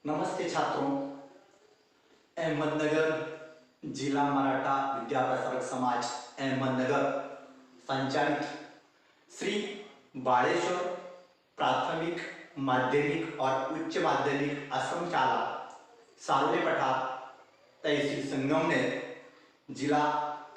नमस्ते छात्रों। अहमदनगर जिला मराठा विद्या प्रसारक समाज अहमदनगर संचालित श्री बाळेश्वर प्राथमिक माध्यमिक और उच्च माध्यमिक आश्रम शाला सालवे पठार तहसील संगमनेर जिला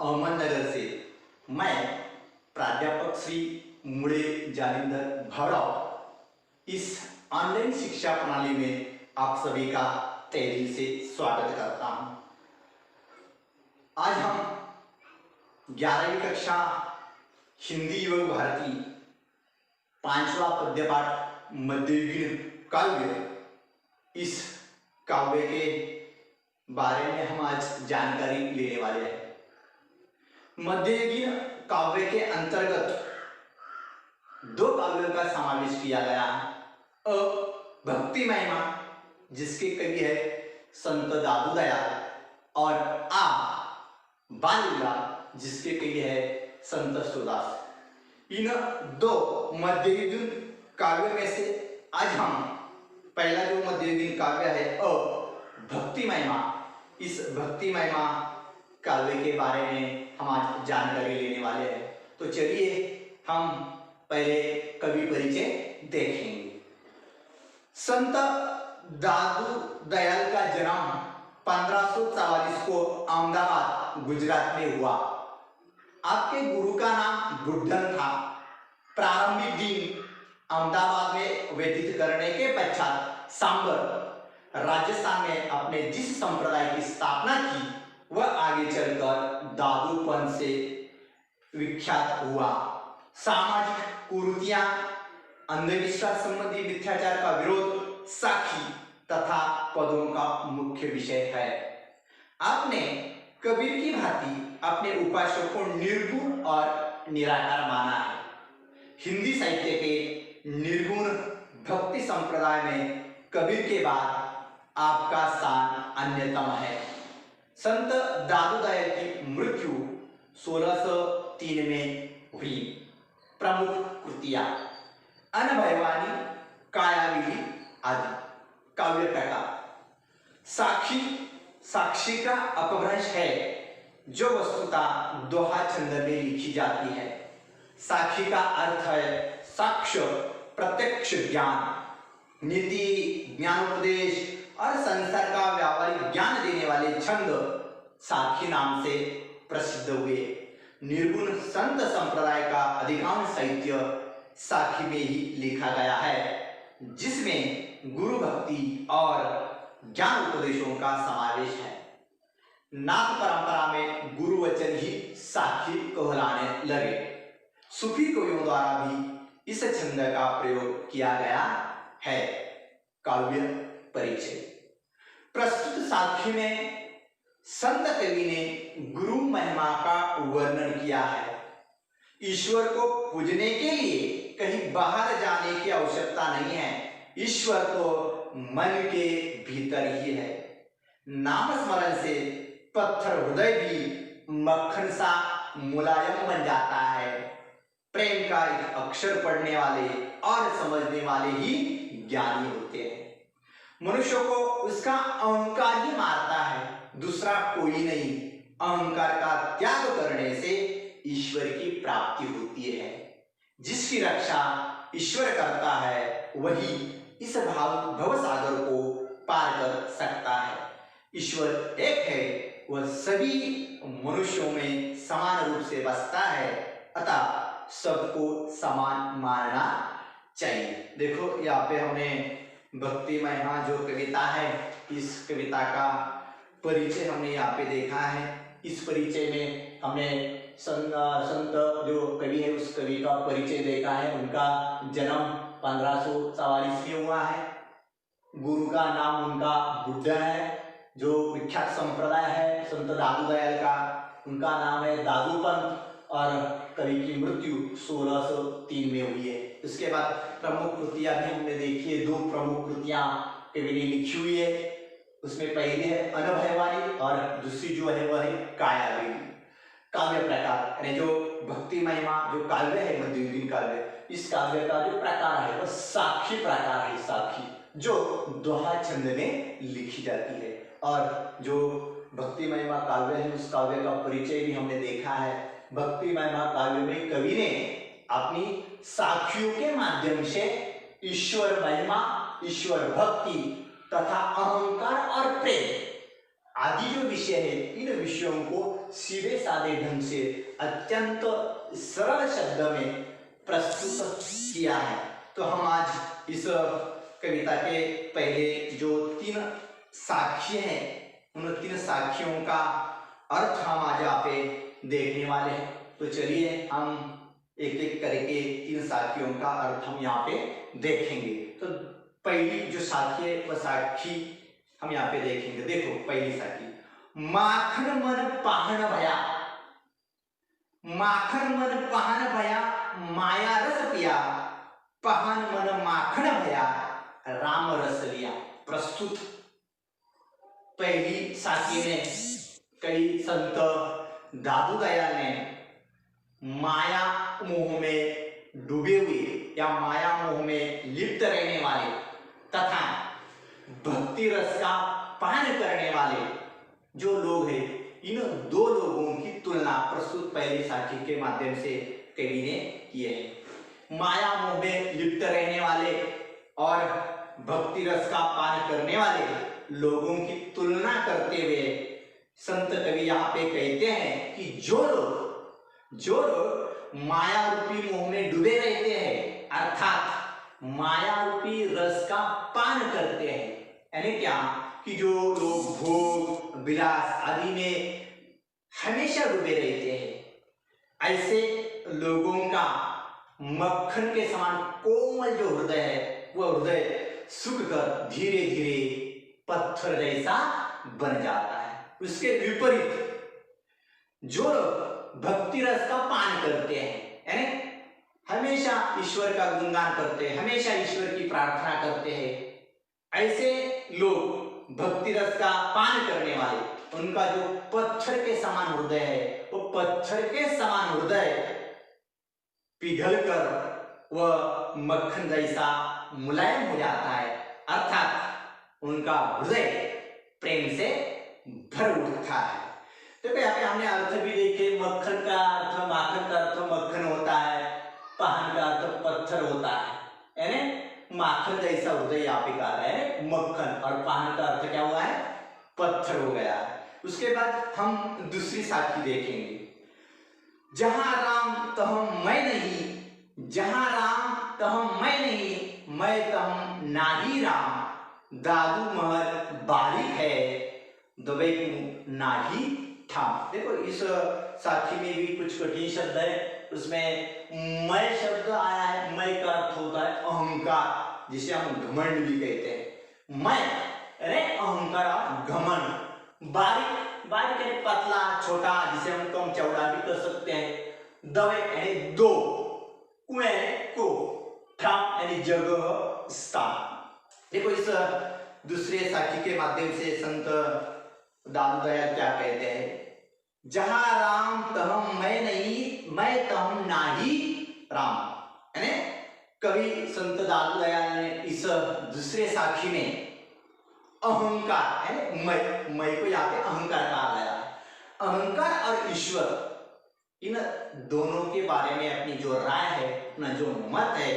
अहमदनगर से मैं प्राध्यापक श्री मुड़े जालिंदर भावराव इस ऑनलाइन शिक्षा प्रणाली में आप सभी का तहे दिल से स्वागत करता हूं। आज हम 11वीं कक्षा हिंदी एवं भारती 5वां पद्यपाठ मध्ययुगीन काव्य, इस काव्य के बारे में हम आज जानकारी लेने वाले हैं। मध्ययुगीन काव्य के अंतर्गत दो काव्यों का समावेश किया गया है। अ भक्ति महिमा, जिसके कवि है संत दादू दयाल, और आ बाल लीला, जिसके कवि है संत सूरदास। इन दो मध्ययुगीन काव्य में से आज हम पहला जो मध्ययुगीन काव्य है अ भक्ति महिमा, इस भक्ति महिमा काव्य के बारे में हम आज जानकारी लेने वाले हैं। तो चलिए हम पहले कवि परिचय देखेंगे। संत दादू दयाल का जन्म 1544 को अहमदाबाद गुजरात में हुआ। आपके गुरु का नाम बुद्धन था। प्रारंभिक दिन अहमदाबाद में व्यतीत करने के पश्चात सांबर राजस्थान में अपने जिस संप्रदाय की स्थापना की वह आगे चलकर दादूपंथ से विख्यात हुआ। सामाजिक कुरीतियां, अंधविश्वास संबंधी मिथ्याचार का विरोध साखी तथा पदों का मुख्य विषय है। आपने कबीर की भांति अपने उपासकों को निर्गुण और निराकार माना है। हिंदी साहित्य के निर्गुण भक्ति संप्रदाय में कबीर के बाद आपका स्थान अन्यतम है। संत दादू दयाल की मृत्यु 1603 में हुई। प्रमुख कृतियां अनभयवाणी, कायाविली आदि। काव्य प्रकार साक्षी, साक्षी का अपभ्रंश है जो वस्तुतः दोहा छंद में लिखी जाती है। साक्षी का अर्थ है साक्ष्य, प्रत्यक्ष ज्ञान, नीति, ज्ञानोपदेश और संसार का व्यावहारिक ज्ञान देने वाले छंद साखी नाम से प्रसिद्ध हुए। निर्गुण संत संप्रदाय का अधिकांश साहित्य साखी में ही लिखा गया है, जिसमें गुरु भक्ति और ज्ञान उपदेशों का समावेश है। नाथ परंपरा में गुरु वचन ही साखी कहलाने लगे। सूफी कवियों द्वारा भी इस छंद का प्रयोग किया गया है। काव्य परिचय। प्रस्तुत साखी में संत कवि ने गुरु महिमा का वर्णन किया है। ईश्वर को पूजने के लिए कहीं बाहर जाने की आवश्यकता नहीं है। ईश्वर तो मन के भीतर ही है। नाम स्मरण से पत्थर हृदय भी मक्खन सा मुलायम बन जाता है। प्रेम का एक अक्षर पढ़ने वाले और समझने वाले ही ज्ञानी होते हैं। मनुष्य को उसका अहंकार ही मारता है, दूसरा कोई नहीं। अहंकार का त्याग करने से ईश्वर की प्राप्ति होती है। जिसकी रक्षा ईश्वर करता है वही इस भव सागर को पार कर सकता है। ईश्वर एक है, वह सभी मनुष्यों में समान रूप से बसता है, अतः सबको समान मानना चाहिए। देखो यहाँ पे हमने भक्ति महिमा जो कविता है, इस कविता का परिचय हमने यहाँ पे देखा है। इस परिचय में हमने संत जो कवि है उस कवि का परिचय देखा है। उनका जन्म 1544 में हुआ है। गुरु का नाम उनका बुद्धन है। जो विख्यात संप्रदाय है संत दादू दयाल का, उनका नाम है दादूपंथ, और कवि की मृत्यु 1603 में हुई है। इसके बाद प्रमुख कृतियां भी हमने देखी है। दो प्रमुख कृतियां कवि ने लिखी हुई है। उसमें पहली है अनभयवाणी और दूसरी जो है वह है कायाविली। काव्य प्रकार यानी जो भक्ति महिमा जो काव्य है मध्ययुगीन काव्य, इस काव्य का जो प्रकार है वह साक्षी प्रकार है। साक्षी जो दोहा छंद में लिखी जाती है। और जो भक्ति महिमा काव्य है उस काव्य का परिचय भी हमने देखा है। भक्ति महिमा काव्य में कवि ने अपनी साखियों के माध्यम से ईश्वर महिमा, ईश्वर भक्ति तथा अहंकार और प्रेम आदि जो विषय है इन विषयों को सीधे साधे ढंग से अत्यंत सरल शब्द में प्रस्तुत किया है। तो हम आज इस कविता के पहले जो 3 साक्ष्य हैं उन 3 साक्ष्यों का अर्थ हम आज यहाँ पे देखने वाले हैं। तो चलिए हम एक एक करके 3 साखियों का अर्थ हम यहाँ पे देखेंगे। तो पहली जो साखी है वह साखी हम यहाँ पे देखेंगे। देखो पहली साखी, माखन मन पाहन भया, माखन मन पाहन भया माया रस पिया, पाहन मन माखन भया राम रस लिया। प्रस्तुत पहली साखी में कई संत दादू दयाल ने माया मोह में डूबे हुए या माया मोह में लिप्त रहने वाले तथा भक्ति रस का पान करने वाले जो लोग हैं इन 2 लोगों की तुलना प्रस्तुत पहली साखी के माध्यम से कवि ने की है। माया मोह में लिप्त रहने वाले और भक्ति रस का पान करने वाले लोगों की तुलना करते हुए संत कवि यहाँ पे कहते हैं कि जो लोग माया रूपी मोह में डूबे रहते हैं अर्थात माया रूपी रस का पान करते हैं, यानी क्या कि जो लोग भोग विलास आदि में हमेशा डूबे रहते हैं, ऐसे लोगों का मक्खन के समान कोमल जो हृदय है वह हृदय सूख कर धीरे धीरे पत्थर जैसा बन जाता है। उसके विपरीत जो लोग भक्ति रस का पान करते हैं यानी हमेशा ईश्वर का गुणगान करते हैं, हमेशा ईश्वर की प्रार्थना करते हैं, ऐसे लोग भक्ति रस का पान करने वाले उनका जो पत्थर के समान हृदय है वो पत्थर के समान हृदय पिघल कर वह मक्खन जैसा मुलायम हो जाता है, अर्थात उनका हृदय प्रेम से भर उठता है। तो यहाँ पे हमने अर्थ भी देखे, मक्खन का अर्थ, माखन का अर्थ मक्खन होता है, पान का अर्थ पत्थर होता है, यानी माखन जैसा हृदय यहाँ पे कहा है मक्खन, और पान का अर्थ क्या हुआ है, पत्थर हो गया है। उसके बाद हम दूसरी साखी देखेंगे, जहां राम तहम मैं नहीं, जहां राम तहम मैं नहीं, मैं तहम नाही राम, दादू महल बारीक है दबे नाही ठाम। देखो इस साखी में भी कुछ कठिन शब्द है, उसमें मैं शब्द आया है। मैं का अर्थ होता है अहंकार, जिसे हम घमंड भी कहते हैं। मैं अरे अहंकार और घमंड, बारीक बारीक यानी पतला छोटा, जिसे हम कम चौड़ा भी कर सकते हैं। दवे यानी 2, कुएं को, ठाम यानी जगह स्थान। देखो इस दूसरे साखी के माध्यम से संत दादू दयाल क्या कहते हैं, जहां राम तहम मैं नहीं, मैं तहम नाही राम। यानी कवि संत दादू दयाल ने इस दूसरे साखी में अहंकार यानी मैं को यहाँ पे अहंकार कहा गया है, अहंकार और ईश्वर इन दोनों के बारे में अपनी जो राय है, अपना जो मत है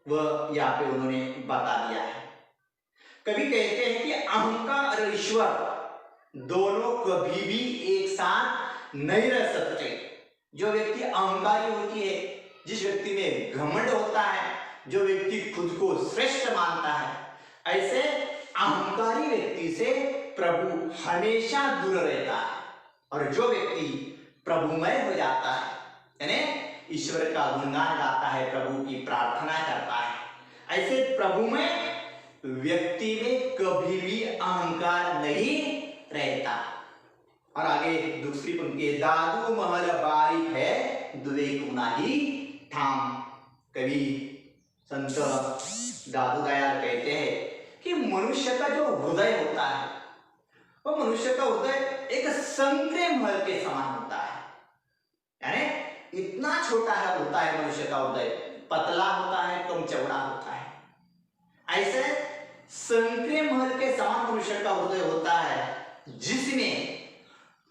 वह यहाँ पे उन्होंने बता दिया है। कवि कहते हैं कि अहंकार और ईश्वर दोनों कभी भी एक साथ नहीं रह सकते। जो व्यक्ति अहंकारी होती है, जिस व्यक्ति में घमंड होता है, जो व्यक्ति खुद को श्रेष्ठ मानता है, ऐसे अहंकारी व्यक्ति से प्रभु हमेशा दूर रहता है। और जो व्यक्ति प्रभुमय हो जाता है यानी ईश्वर का गुणगान गाता है, प्रभु की प्रार्थना करता है, ऐसे प्रभुमय व्यक्ति में कभी भी अहंकार नहीं रहता। और आगे दूसरी पंक्ति, दादू महल बारीक है विवेक नाही ठाम। कवि संत दादू दयाल कहते हैं कि मनुष्य का जो हृदय होता है वह मनुष्य का हृदय एक संकरे महल के समान होता है, यानी इतना छोटा है होता है मनुष्य का हृदय, पतला होता है, कम चौड़ा होता है। ऐसे संकरे महल के समान मनुष्य का हृदय होता है जिसमें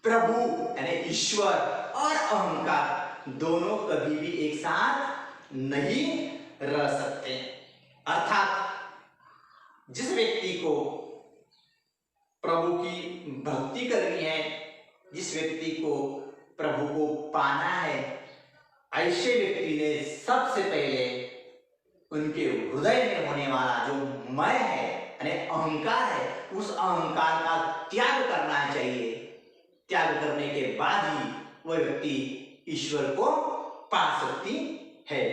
प्रभु यानी ईश्वर और अहंकार दोनों कभी भी एक साथ नहीं रह सकते। अर्थात जिस व्यक्ति को प्रभु की भक्ति करनी है, जिस व्यक्ति को प्रभु को पाना है, ऐसे व्यक्ति ने सबसे पहले उनके हृदय में होने वाला जो मैं है यानी अहंकार है, उस अहंकार का त्याग करना चाहिए। त्याग करने के बाद ही वह व्यक्ति ईश्वर को पा सकती है।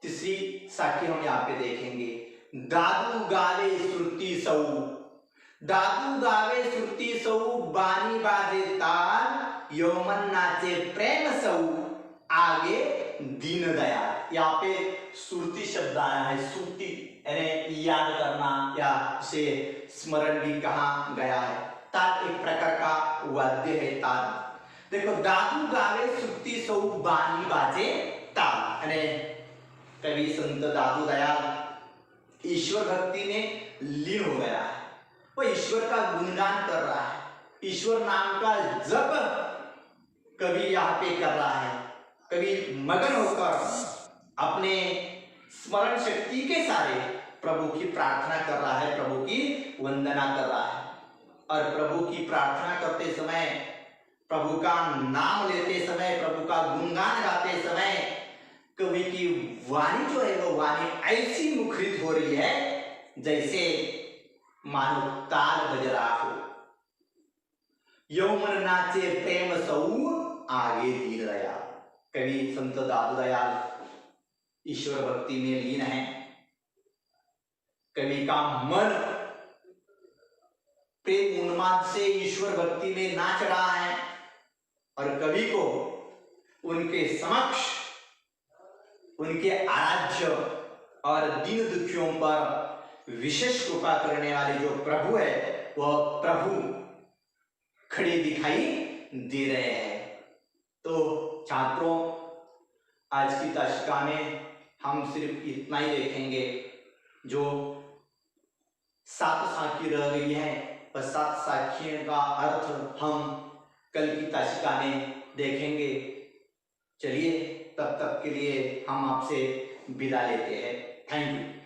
तीसरी साखी हम यहाँ पे देखेंगे, दादू गावे श्रुति सौ, दादू गावे श्रुति सौ, बानी बाजे ताल, यौमन नाचे प्रेम सौ, आगे दीन दयाल। यहाँ पे श्रुति शब्द आया है। श्रुति यानी याद करना या से स्मरण भी कहा गया है। ताल एक प्रकार का वाद्य है। ताल देखो, दादू गावे श्रुति सौ, बानी बाजे ताल, यानी कवि संत दादू दयाल ईश्वर भक्ति में लीन हो गया है। वो ईश्वर का गुणगान कर रहा है, ईश्वर नाम का जप कवि यहाँ पे कर रहा है। कवि मगन होकर अपने स्मरण शक्ति के सारे प्रभु की प्रार्थना कर रहा है, प्रभु की वंदना कर रहा है। और प्रभु की प्रार्थना करते समय, प्रभु का नाम लेते समय, प्रभु का गुणगान गाते समय कवि की वाणी जो है वो वाणी ऐसी मुखरित हो रही है जैसे मानो ताल बज रहा हो। यौमन नाचे प्रेम सौ, आगे दीन दयाल। कवि संत दादू दयाल ईश्वर भक्ति में लीन है। कवि का मन प्रेम उन्माद से ईश्वर भक्ति में नाच रहा है और कवि को उनके समक्ष उनके आराध्य और दीन दुखियों पर विशेष कृपा करने वाले जो प्रभु है वह प्रभु खड़े दिखाई दे रहे हैं। तो छात्रों, आज की ताशिका में हम सिर्फ इतना ही देखेंगे। जो 7 साखी रह गई है वह 7 साखियों का अर्थ हम कल की ताशिका में देखेंगे। चलिए, तब तक के लिए हम आपसे विदा लेते हैं। Thank you.